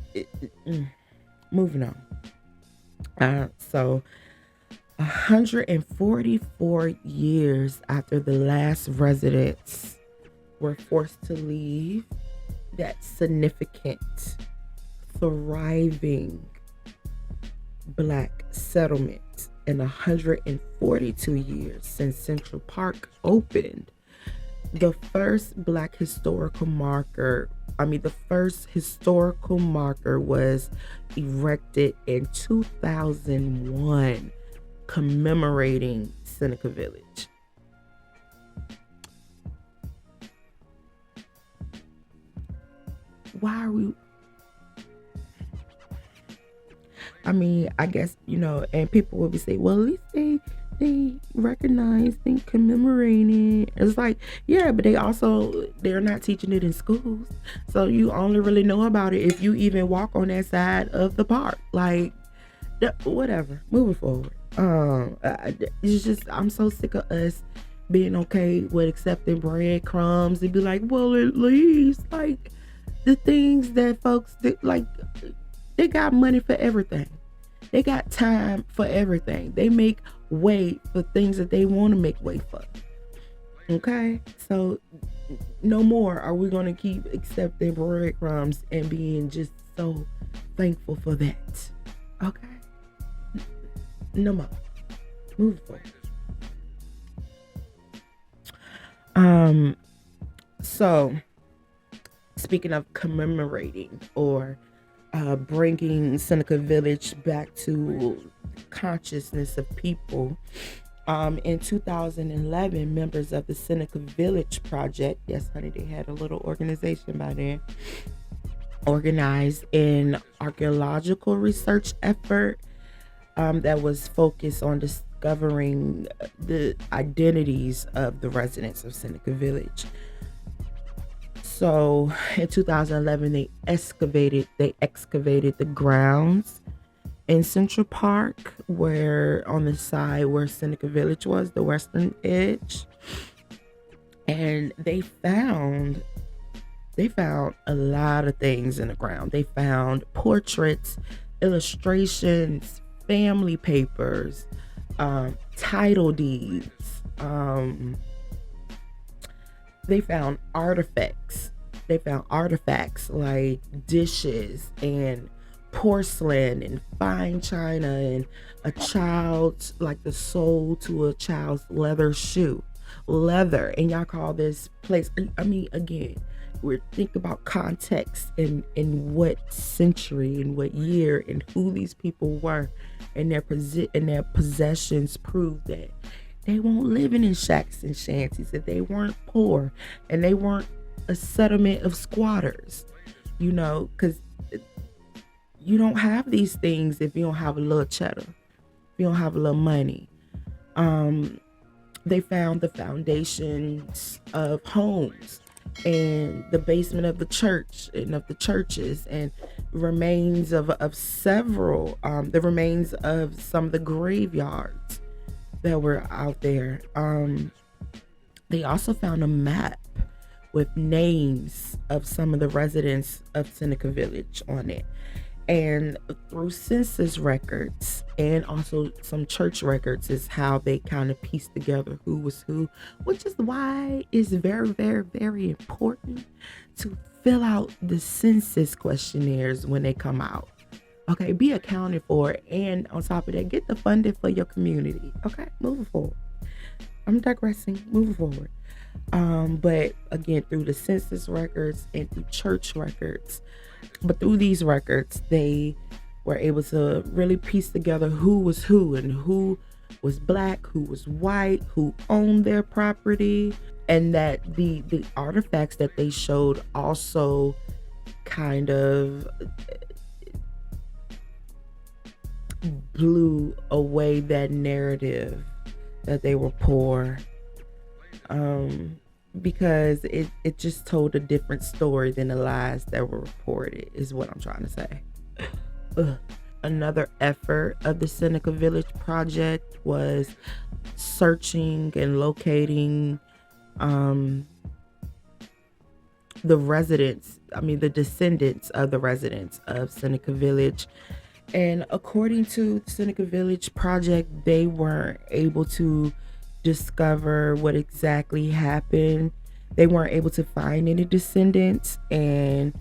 moving on. So 144 years after the last residents were forced to leave that significant, thriving Black settlement, in 142 years since Central Park opened, the first first historical marker was erected in 2001, commemorating Seneca Village. Why are we? I mean, I guess, and people will be saying, well, at least they recognize and commemorate it. It's like, yeah, but they're not teaching it in schools. So you only really know about it if you even walk on that side of the park. Like, whatever. Moving forward. It's just, I'm so sick of us being okay with accepting breadcrumbs and be like, well, at least, like, the things that folks did, like, they got money for everything. They got time for everything. They make way for things that they want to make way for. Okay? So no more are we going to keep accepting breadcrumbs and being just so thankful for that. Okay? No more. Move forward. So speaking of commemorating or bringing Seneca Village back to consciousness of people. In 2011, members of the Seneca Village Project, yes, honey, they had a little organization by then, organized an archaeological research effort that was focused on discovering the identities of the residents of Seneca Village. So in 2011, they excavated the grounds in Central Park, where on the side where Seneca Village was, the western edge, and they found a lot of things in the ground. They found portraits, illustrations, family papers, title deeds. They found artifacts. Like dishes and porcelain and fine china and a child's, like the sole to a child's leather shoe. Leather. And y'all call this place, I mean, again, we're thinking about context and what century and what year and who these people were, and their possessions prove that. they weren't living in shacks and shanties, that they weren't poor, and they weren't a settlement of squatters, because you don't have these things if you don't have a little cheddar, if you don't have a little money. Um, they found the foundations of homes and the basement of the church and of the churches, and remains of several, the remains of some of the graveyards that were out there. They also found a map with names of some of the residents of Seneca Village on it. And through census records and also some church records is how they kind of piece together who was who, which is why it's very, very, very important to fill out the census questionnaires when they come out. Okay, be accounted for, and on top of that, get the funding for your community. Okay, moving forward. I'm digressing, moving forward. But again, through the census records and through church records, but through these records, they were able to really piece together who was who, and who was black, who was white, who owned their property, and that the artifacts that they showed also kind of blew away that narrative that they were poor, because it just told a different story than the lies that were reported, is what I'm trying to say. Ugh. Another effort of the Seneca Village Project was searching and locating the descendants of the residents of Seneca Village. And according to the Seneca Village Project, they weren't able to discover what exactly happened. They weren't able to find any descendants, and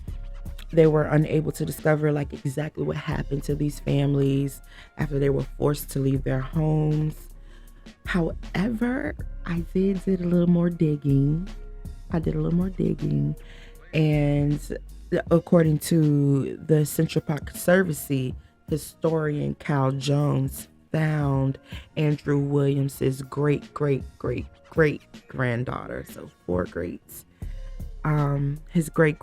they were unable to discover exactly what happened to these families after they were forced to leave their homes. However, I did a little more digging. And according to the Central Park Conservancy, historian Cal Jones found Andrew Williams's great granddaughter, so 4 greats. His great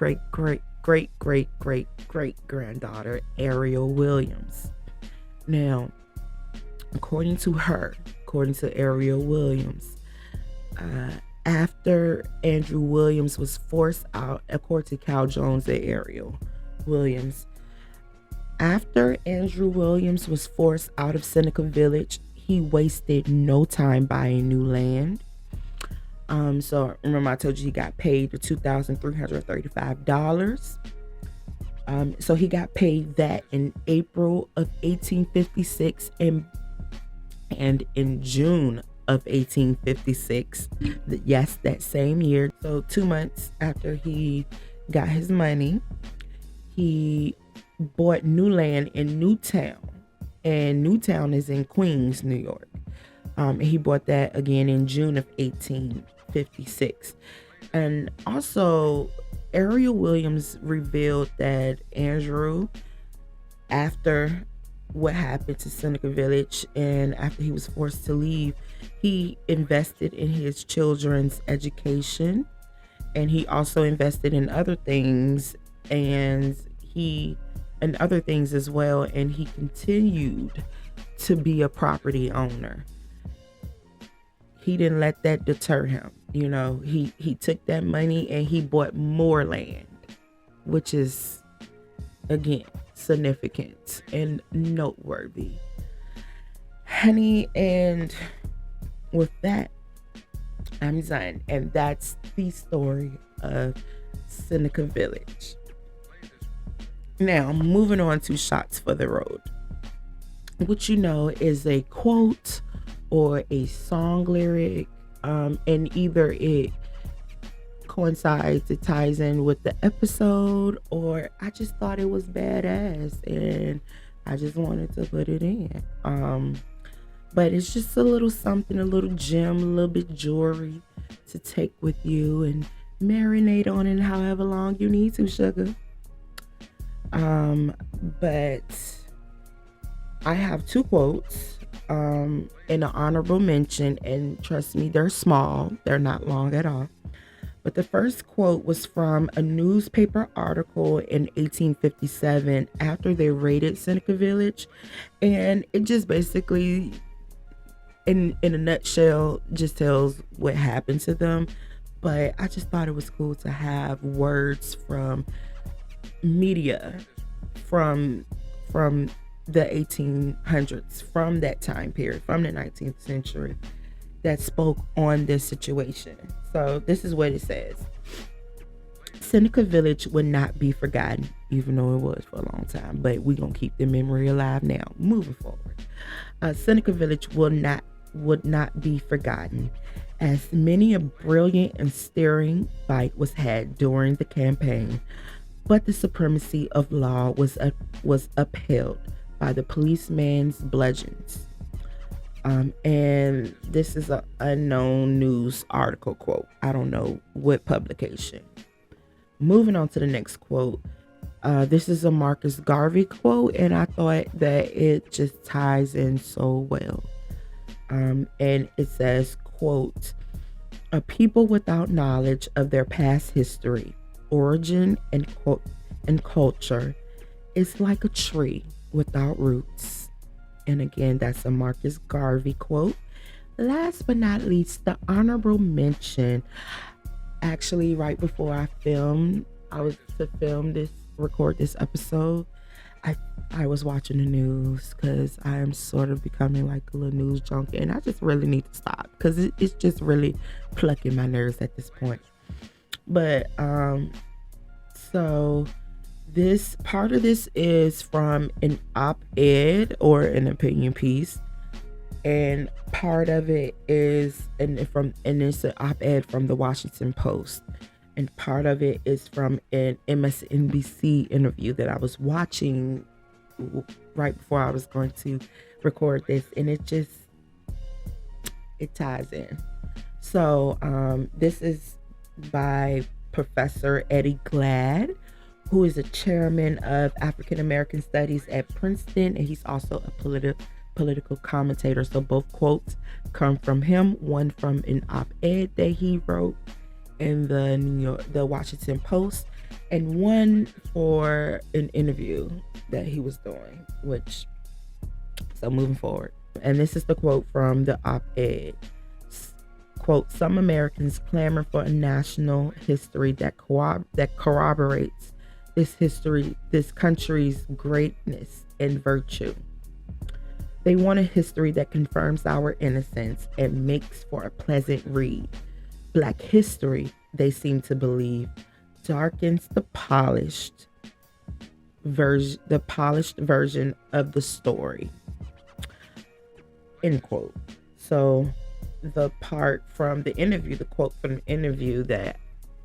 granddaughter, Ariel Williams. Now, according to Ariel Williams, after Andrew Williams was forced out, according to Cal Jones and Ariel Williams, after Andrew Williams was forced out of Seneca Village, he wasted no time buying new land. So remember I told you he got paid the $2,335. So he got paid that in April of 1856, and in June of 1856, yes, that same year. So 2 months after he got his money, he bought new land in Newtown, and Newtown is in Queens, New York. And he bought that again in June of 1856. And also, Ariel Williams revealed that Andrew, after what happened to Seneca Village and after he was forced to leave, he invested in his children's education, and he also invested in other things as well, and he continued to be a property owner. He didn't let that deter him. He took that money and he bought more land, which is, again, significant and noteworthy. Honey, and with that, I'm done. And that's the story of Seneca Village. Now, moving on to Shots for the Road, which is a quote or a song lyric, and either it coincides, it ties in with the episode, or I just thought it was badass and I just wanted to put it in. But it's just a little something, a little gem, a little bit jewelry to take with you and marinate on it however long you need to, sugar. But I have 2 quotes. in an honorable mention, and trust me, they're small, they're not long at all. But the first quote was from a newspaper article in 1857 after they raided Seneca Village. And it just basically, in a nutshell, just tells what happened to them. But I just thought it was cool to have words from media from from the 1800s, from that time period, from the 19th century, that spoke on this situation. So this is what it says. Seneca Village would not be forgotten, even though it was for a long time, but we're going to keep the memory alive now, moving forward. Seneca Village would not be forgotten, as many a brilliant and stirring fight was had during the campaign, but the supremacy of law was upheld by the policeman's bludgeons. And this is an unknown news article quote. I don't know what publication. Moving on to the next quote. This is a Marcus Garvey quote, and I thought that it just ties in so well. And it says, quote, "A people without knowledge of their past history, origin, and culture is like a tree without roots." And again, that's a Marcus Garvey quote. Last but not least, the honorable mention. Actually, right before I was to record this episode, I was watching the news because I am sort of becoming like a little news junkie, and I just really need to stop because it's just really plucking my nerves at this point. But so this part of this is from an op-ed or an opinion piece, and part of it is it's an op-ed from the Washington Post, and part of it is from an MSNBC interview that I was watching right before I was going to record this, and it ties in. So this is by Professor Eddie Glad, who is a chairman of African American Studies at Princeton, and he's also a political commentator. So both quotes come from him, one from an op-ed that he wrote in the Washington Post, and one for an interview that he was doing, so moving forward. And this is the quote from the op-ed. Quote, "Some Americans clamor for a national history that corroborates this country's greatness and virtue. They want a history that confirms our innocence and makes for a pleasant read. Black history, they seem to believe, darkens the polished version of the story." End quote. So the part from the interview, the quote from the interview that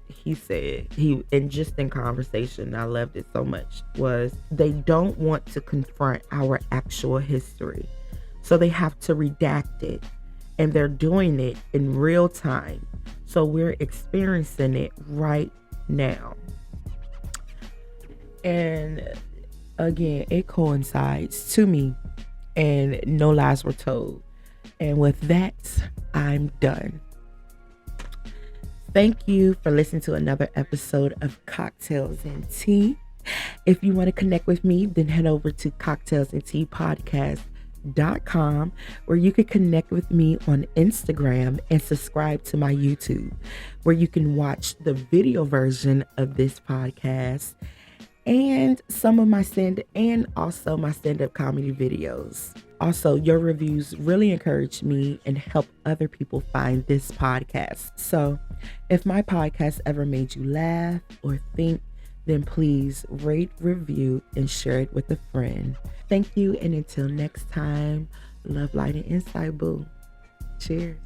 he said, and just in conversation, I loved it so much, was they don't want to confront our actual history, so they have to redact it, and they're doing it in real time, so we're experiencing it right now. And again, it coincides to me, and no lies were told. And with that, I'm done. Thank you for listening to another episode of Cocktails and Tea. If you want to connect with me, then head over to cocktailsandteapodcast.com, where you can connect with me on Instagram and subscribe to my YouTube, where you can watch the video version of this podcast and some of my stand-up comedy videos. Also, your reviews really encourage me and help other people find this podcast. So if my podcast ever made you laugh or think, then please rate, review, and share it with a friend. Thank you, and until next time, love, light, and insight, boo. Cheers.